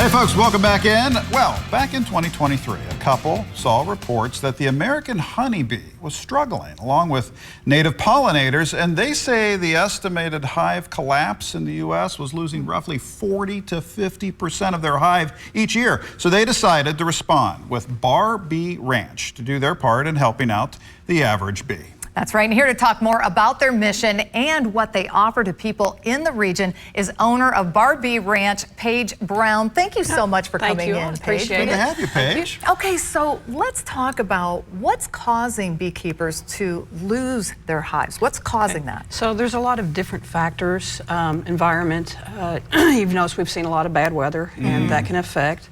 Hey folks, welcome back in. Well, back in 2023, a couple saw reports that the American honeybee was struggling along with native pollinators, and they say the estimated hive collapse in the U.S. was losing roughly 40 to 50% of their hive each year. So they decided to respond with Bar Bee Ranch to do their part in helping out the average bee. That's right. And here to talk more about their mission and what they offer to people in the region is owner of Bar Bee Ranch, Paige Brown. Thank you so much for coming in, Paige. Appreciate it. Good to have you, Paige. Okay, so let's talk about what's causing beekeepers to lose their hives. What's causing that? So there's a lot of different factors. Environment. You've noticed we've seen a lot of bad weather, and that can affect.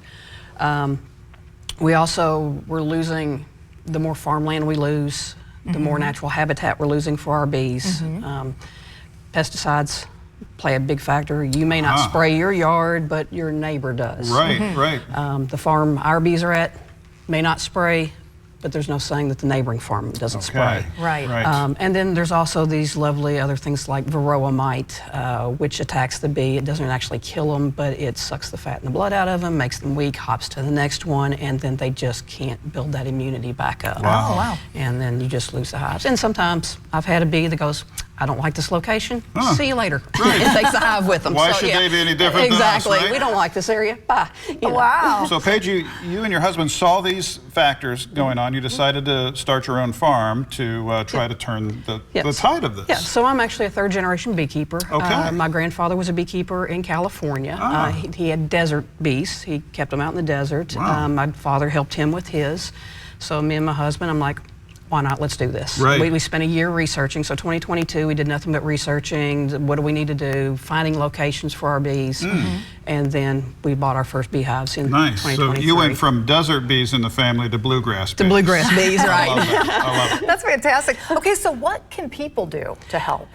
We're losing, the more farmland we lose, the more natural habitat we're losing for our bees. Pesticides play a big factor. You may not spray your yard, but your neighbor does. Right. The farm our bees are at may not spray, but there's no saying that the neighboring farm doesn't spray. Right. And then there's also these lovely other things like varroa mite, which attacks the bee. It doesn't actually kill them, but it sucks the fat and the blood out of them, makes them weak, hops to the next one, and then they just can't build that immunity back up. Wow. Oh, wow. And then you just lose the hives. And sometimes I've had a bee that goes, I don't like this location. See you later. Right. It takes the hive with them. Why should they be any different exactly. than us, right? We don't like this area. Bye. You know. Wow. So Paige, you and your husband saw these factors going on. You decided to start your own farm to try to turn the tide of this. Yeah, so I'm actually a third-generation beekeeper. Okay. My grandfather was a beekeeper in California. He had desert bees. He kept them out in the desert. Wow. My father helped him with his. So me and my husband, I'm like, why not? Let's do this. Right. We spent a year researching. So 2022, we did nothing but researching. What do we need to do? Finding locations for our bees. And then we bought our first beehives in 2023. So you went from desert bees in the family to bluegrass bees. To bluegrass bees, right. I love it. That's fantastic. Okay, so what can people do to help?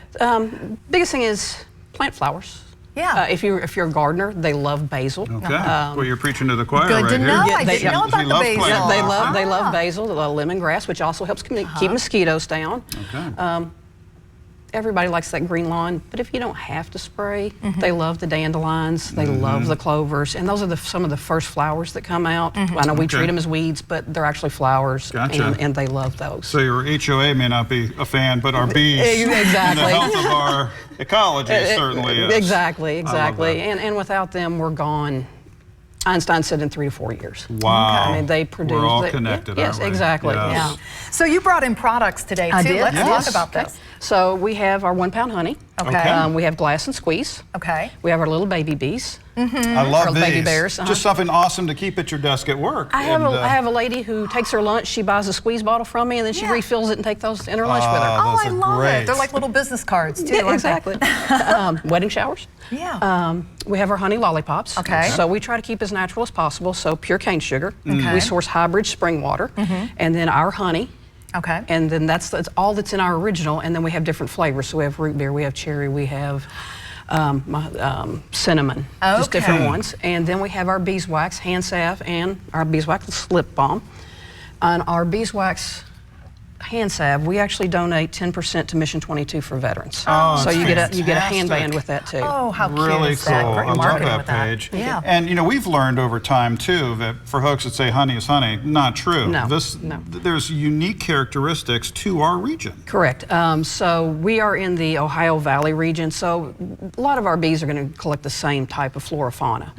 Biggest thing is plant flowers. Yeah. If you're a gardener, they love basil. Okay. Well, you're preaching to the choir Good right to here. know. I didn't know about the basil. Yeah, they love basil, they love lemongrass, which also helps keep mosquitoes down. Okay. Everybody likes that green lawn, but if you don't have to spray, they love the dandelions, they love the clovers, and those are some of the first flowers that come out. I know we treat them as weeds, but they're actually flowers, and they love those. So your HOA may not be a fan, but our bees and the health of our ecology certainly is. Exactly. And without them, we're gone. Einstein said in 3 to 4 years. Wow. I mean, they produce. We're all connected, yes, aren't we? exactly. Yes. Yeah. So you brought in products today, too. I did. Let's Yes. talk about this. So we have our 1 pound honey. Okay. We have glass and squeeze. Okay. We have our little baby bees. I love Or these. baby bears, Just something awesome to keep at your desk at work. I have a lady who takes her lunch. She buys a squeeze bottle from me, and then she refills it and takes those in her lunch with her. Oh, Those I are love great. it. They're like little business cards, too. Yeah, exactly. Wedding showers. Yeah. We have our honey lollipops. Okay. So we try to keep as natural as possible. So pure cane sugar. Okay. We source hybrid spring water, and then our honey. Okay. And then that's all that's in our original, and then we have different flavors. So we have root beer, we have cherry, we have cinnamon, just different ones. And then we have our beeswax hand salve and our beeswax lip balm. On our beeswax hand salve, we actually donate 10% to Mission 22 for veterans. Oh, so you get a fantastic. handband with that too. Oh, how cute Really is cool. that? Great I love marketing that, with that. Paige. Yeah. And you know, we've learned over time too that for folks that say honey is honey, not true. No. There's unique characteristics to our region. Correct. So we are in the Ohio Valley region, so a lot of our bees are going to collect the same type of flora fauna.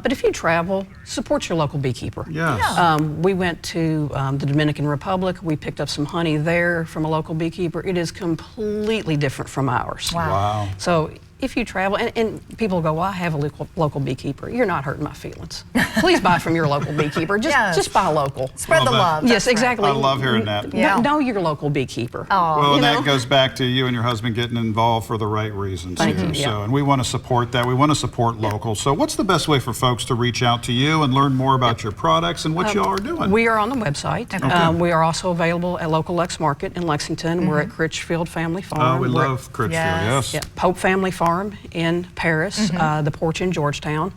But if you travel, support your local beekeeper. Yes. We went to the Dominican Republic. We picked up some honey there from a local beekeeper. It is completely different from ours. Wow. So if you travel, and people go, well, I have a local beekeeper. You're not hurting my feelings. Please buy from your local beekeeper. Just buy local. Spread the love. Yes, exactly. I love hearing that. Yeah. Know your local beekeeper. Well, and that goes back to you and your husband getting involved for the right reasons. Thank here. you. So, and we want to support that. We want to support local. So what's the best way for folks to reach out to you and learn more about your products and what y'all are doing? We are on the website. We are also available at Local Lex Market in Lexington. We're at Critchfield Family Farm. Oh, we love Critchfield, yes. Yeah, Pope Family Farm in Paris, the Porch in Georgetown.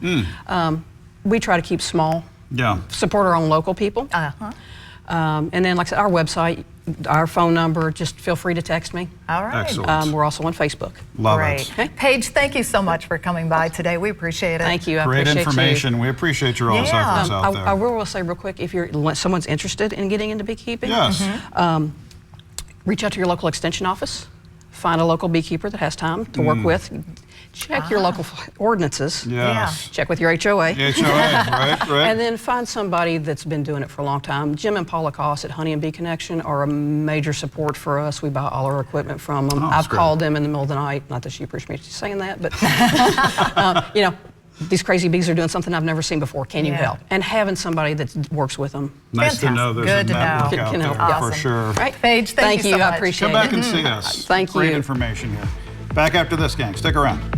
We try to keep small, support our own local people. And then, like I said, our website, our phone number, just feel free to text me. All right. Excellent. We're also on Facebook. Love Great. it. Okay. Paige, thank you so much for coming by today. We appreciate it. Thank you. I Great appreciate information. you. We appreciate your all's Yeah. efforts out there. I will say real quick, if someone's interested in getting into beekeeping, Yes. reach out to your local extension office. Find a local beekeeper that has time to work with. Check your local ordinances. Yes. Check with your HOA. HOA, right, right. And then find somebody that's been doing it for a long time. Jim and Paula Koss at Honey and Bee Connection are a major support for us. We buy all our equipment from them. Oh, that's I've great. called them in the middle of the night. Not that she appreciates me saying that, but you know, these crazy bees are doing something I've never seen before. Can you Yeah. help? And having somebody that works with them. Nice to know Fantastic. there's Good to a network know. out Can there help. Awesome. for sure. Right? Paige, thank you so much. I appreciate Come back it. and see us. Thank Great you. information here. Back after this, gang. Stick around.